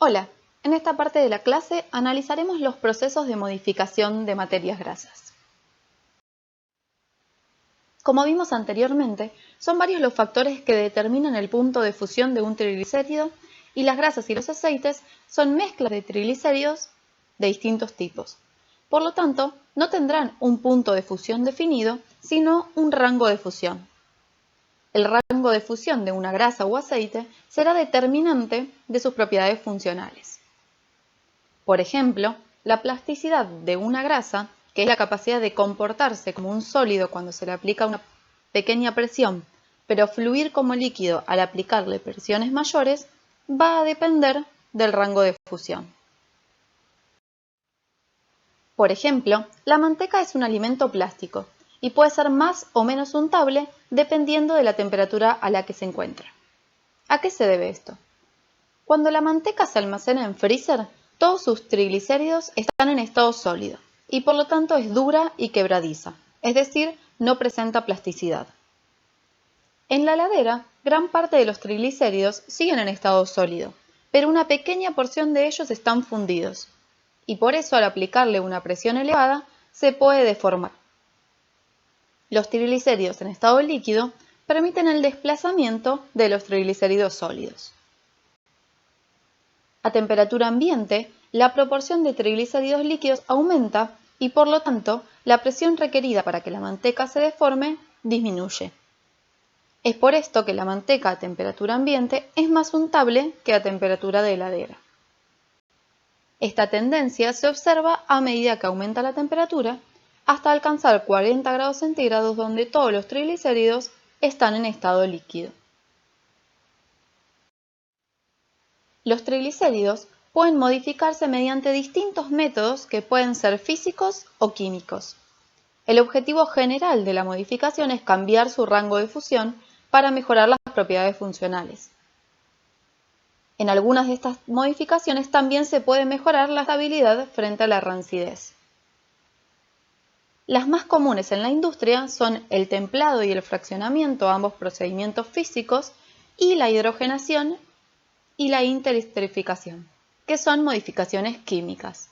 Hola, en esta parte de la clase analizaremos los procesos de modificación de materias grasas. Como vimos anteriormente, son varios los factores que determinan el punto de fusión de un triglicérido y las grasas y los aceites son mezclas de triglicéridos de distintos tipos. Por lo tanto, no tendrán un punto de fusión definido, sino un rango de fusión. El rango de fusión de una grasa o aceite será determinante de sus propiedades funcionales. Por ejemplo, la plasticidad de una grasa, que es la capacidad de comportarse como un sólido cuando se le aplica una pequeña presión, pero fluir como líquido al aplicarle presiones mayores, va a depender del rango de fusión. Por ejemplo, la manteca es un alimento plástico y puede ser más o menos untable dependiendo de la temperatura a la que se encuentra. ¿A qué se debe esto? Cuando la manteca se almacena en freezer, todos sus triglicéridos están en estado sólido y por lo tanto es dura y quebradiza, es decir, no presenta plasticidad. En la heladera, gran parte de los triglicéridos siguen en estado sólido, pero una pequeña porción de ellos están fundidos y por eso al aplicarle una presión elevada se puede deformar. Los triglicéridos en estado líquido permiten el desplazamiento de los triglicéridos sólidos. A temperatura ambiente, la proporción de triglicéridos líquidos aumenta y por lo tanto la presión requerida para que la manteca se deforme disminuye. Es por esto que la manteca a temperatura ambiente es más untable que a temperatura de heladera. Esta tendencia se observa a medida que aumenta la temperatura hasta alcanzar 40 grados centígrados donde todos los triglicéridos están en estado líquido. Los triglicéridos pueden modificarse mediante distintos métodos que pueden ser físicos o químicos. El objetivo general de la modificación es cambiar su rango de fusión para mejorar las propiedades funcionales. En algunas de estas modificaciones también se puede mejorar la estabilidad frente a la rancidez. Las más comunes en la industria son el templado y el fraccionamiento, ambos procedimientos físicos, y la hidrogenación y la interesterificación, que son modificaciones químicas.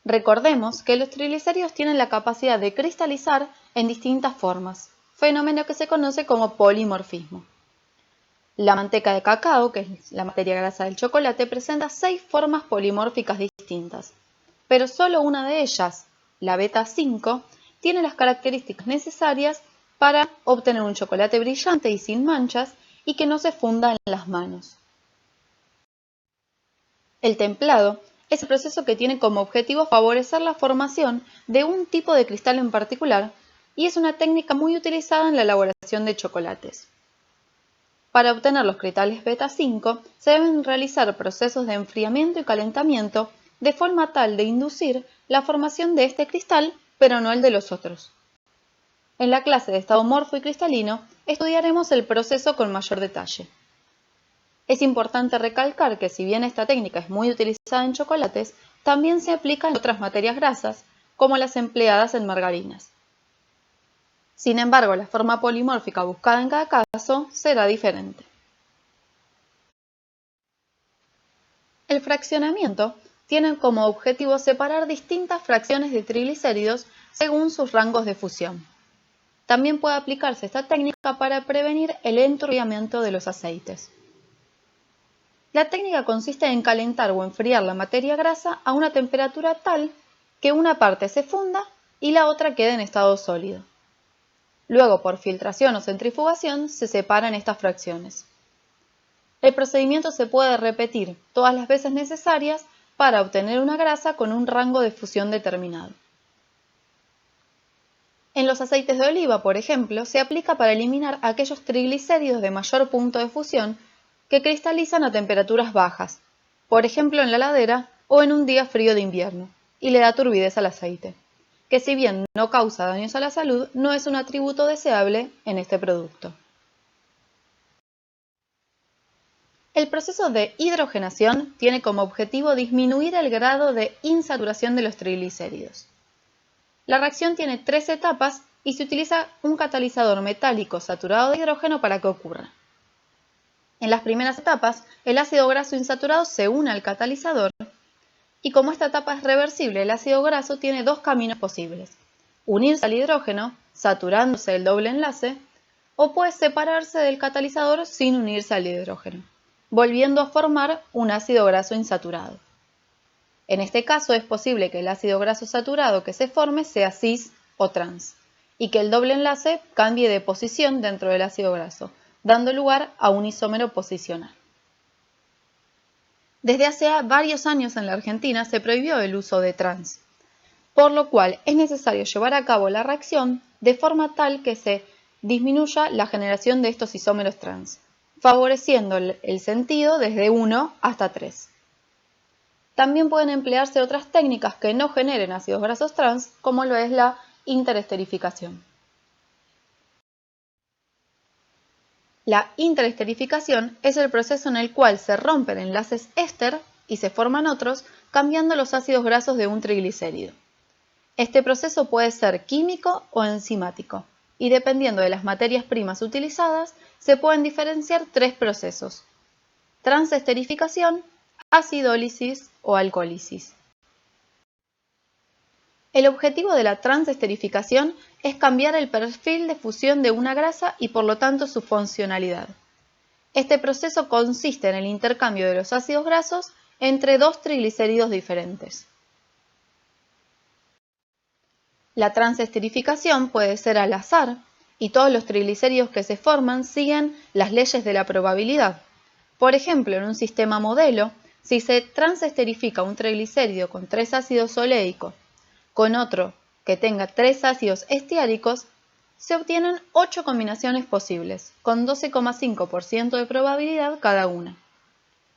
Recordemos que los triglicéridos tienen la capacidad de cristalizar en distintas formas, fenómeno que se conoce como polimorfismo. La manteca de cacao, que es la materia grasa del chocolate, presenta 6 formas polimórficas distintas, pero solo una de ellas, la beta 5, tiene las características necesarias para obtener un chocolate brillante y sin manchas y que no se funda en las manos. El templado es el proceso que tiene como objetivo favorecer la formación de un tipo de cristal en particular y es una técnica muy utilizada en la elaboración de chocolates. Para obtener los cristales beta 5 se deben realizar procesos de enfriamiento y calentamiento de forma tal de inducir la formación de este cristal, pero no el de los otros. En la clase de estado morfo y cristalino estudiaremos el proceso con mayor detalle. Es importante recalcar que si bien esta técnica es muy utilizada en chocolates, también se aplica en otras materias grasas, como las empleadas en margarinas. Sin embargo, la forma polimórfica buscada en cada caso será diferente. El fraccionamiento tiene como objetivo separar distintas fracciones de triglicéridos según sus rangos de fusión. También puede aplicarse esta técnica para prevenir el enturbiamiento de los aceites. La técnica consiste en calentar o enfriar la materia grasa a una temperatura tal que una parte se funda y la otra quede en estado sólido. Luego, por filtración o centrifugación, se separan estas fracciones. El procedimiento se puede repetir todas las veces necesarias para obtener una grasa con un rango de fusión determinado. En los aceites de oliva, por ejemplo, se aplica para eliminar aquellos triglicéridos de mayor punto de fusión que cristalizan a temperaturas bajas, por ejemplo en la heladera o en un día frío de invierno, y le da turbidez al aceite, que si bien no causa daños a la salud, no es un atributo deseable en este producto. El proceso de hidrogenación tiene como objetivo disminuir el grado de insaturación de los triglicéridos. La reacción tiene 3 etapas y se utiliza un catalizador metálico saturado de hidrógeno para que ocurra. En las primeras etapas, el ácido graso insaturado se une al catalizador y como esta etapa es reversible, el ácido graso tiene dos caminos posibles: unirse al hidrógeno, saturándose el doble enlace, o puede separarse del catalizador sin unirse al hidrógeno, volviendo a formar un ácido graso insaturado. En este caso es posible que el ácido graso saturado que se forme sea cis o trans, y que el doble enlace cambie de posición dentro del ácido graso, dando lugar a un isómero posicional. Desde hace varios años en la Argentina se prohibió el uso de trans, por lo cual es necesario llevar a cabo la reacción de forma tal que se disminuya la generación de estos isómeros trans, favoreciendo el sentido desde 1 hasta 3. También pueden emplearse otras técnicas que no generen ácidos grasos trans, como lo es la interesterificación. La interesterificación es el proceso en el cual se rompen enlaces éster y se forman otros, cambiando los ácidos grasos de un triglicérido. Este proceso puede ser químico o enzimático, y dependiendo de las materias primas utilizadas, se pueden diferenciar tres procesos: transesterificación, acidólisis o alcohólisis. El objetivo de la transesterificación es cambiar el perfil de fusión de una grasa y por lo tanto su funcionalidad. Este proceso consiste en el intercambio de los ácidos grasos entre dos triglicéridos diferentes. La transesterificación puede ser al azar y todos los triglicéridos que se forman siguen las leyes de la probabilidad. Por ejemplo, en un sistema modelo, si se transesterifica un triglicérido con 3 ácidos oleico con otro que tenga 3 ácidos estiáricos, se obtienen 8 combinaciones posibles, con 12,5% de probabilidad cada una.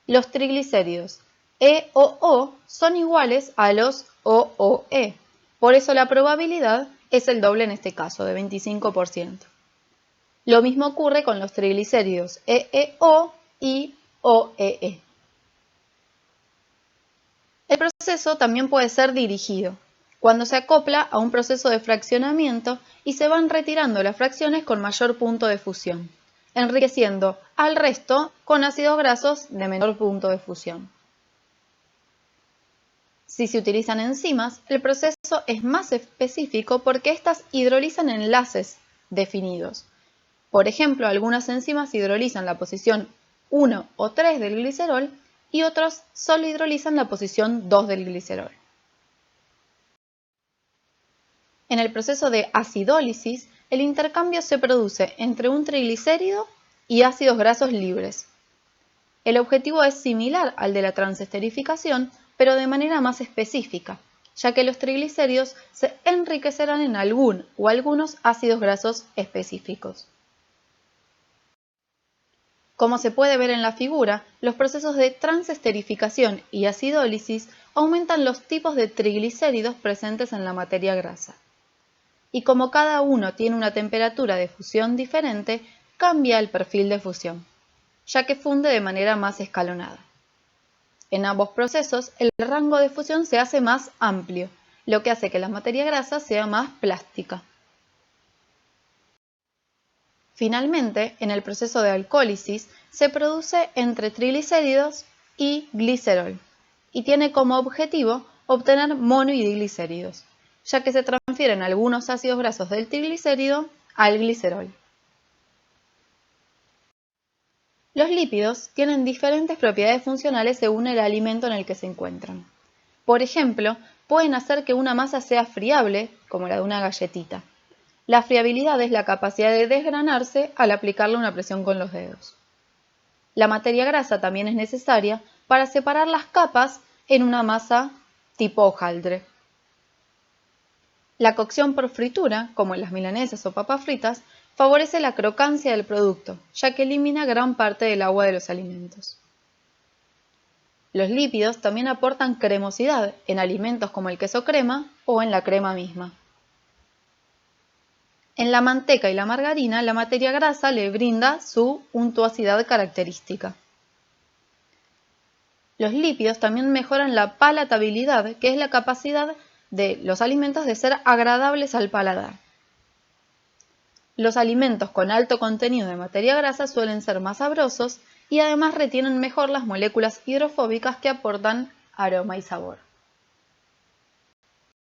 Los triglicéridos EOO son iguales a los OOE, por eso la probabilidad es el doble en este caso, de 25%. Lo mismo ocurre con los triglicéridos EEO y OEE. El proceso también puede ser dirigido, cuando se acopla a un proceso de fraccionamiento y se van retirando las fracciones con mayor punto de fusión, enriqueciendo al resto con ácidos grasos de menor punto de fusión. Si se utilizan enzimas, el proceso es más específico porque éstas hidrolizan enlaces definidos. Por ejemplo, algunas enzimas hidrolizan la posición 1 o 3 del glicerol y otros solo hidrolizan la posición 2 del glicerol. En el proceso de acidólisis, el intercambio se produce entre un triglicérido y ácidos grasos libres. El objetivo es similar al de la transesterificación, pero de manera más específica, ya que los triglicéridos se enriquecerán en algún o algunos ácidos grasos específicos. Como se puede ver en la figura, los procesos de transesterificación y acidólisis aumentan los tipos de triglicéridos presentes en la materia grasa. Y como cada uno tiene una temperatura de fusión diferente, cambia el perfil de fusión, ya que funde de manera más escalonada. En ambos procesos, el rango de fusión se hace más amplio, lo que hace que la materia grasa sea más plástica. Finalmente, en el proceso de alcohólisis, se produce entre triglicéridos y glicerol, y tiene como objetivo obtener mono y diglicéridos, ya que se transfieren algunos ácidos grasos del triglicérido al glicerol. Los lípidos tienen diferentes propiedades funcionales según el alimento en el que se encuentran. Por ejemplo, pueden hacer que una masa sea friable, como la de una galletita. La friabilidad es la capacidad de desgranarse al aplicarle una presión con los dedos. La materia grasa también es necesaria para separar las capas en una masa tipo hojaldre. La cocción por fritura, como en las milanesas o papas fritas, favorece la crocancia del producto, ya que elimina gran parte del agua de los alimentos. Los lípidos también aportan cremosidad en alimentos como el queso crema o en la crema misma. En la manteca y la margarina, la materia grasa le brinda su untuosidad característica. Los lípidos también mejoran la palatabilidad, que es la capacidad de los alimentos de ser agradables al paladar. Los alimentos con alto contenido de materia grasa suelen ser más sabrosos y además retienen mejor las moléculas hidrofóbicas que aportan aroma y sabor.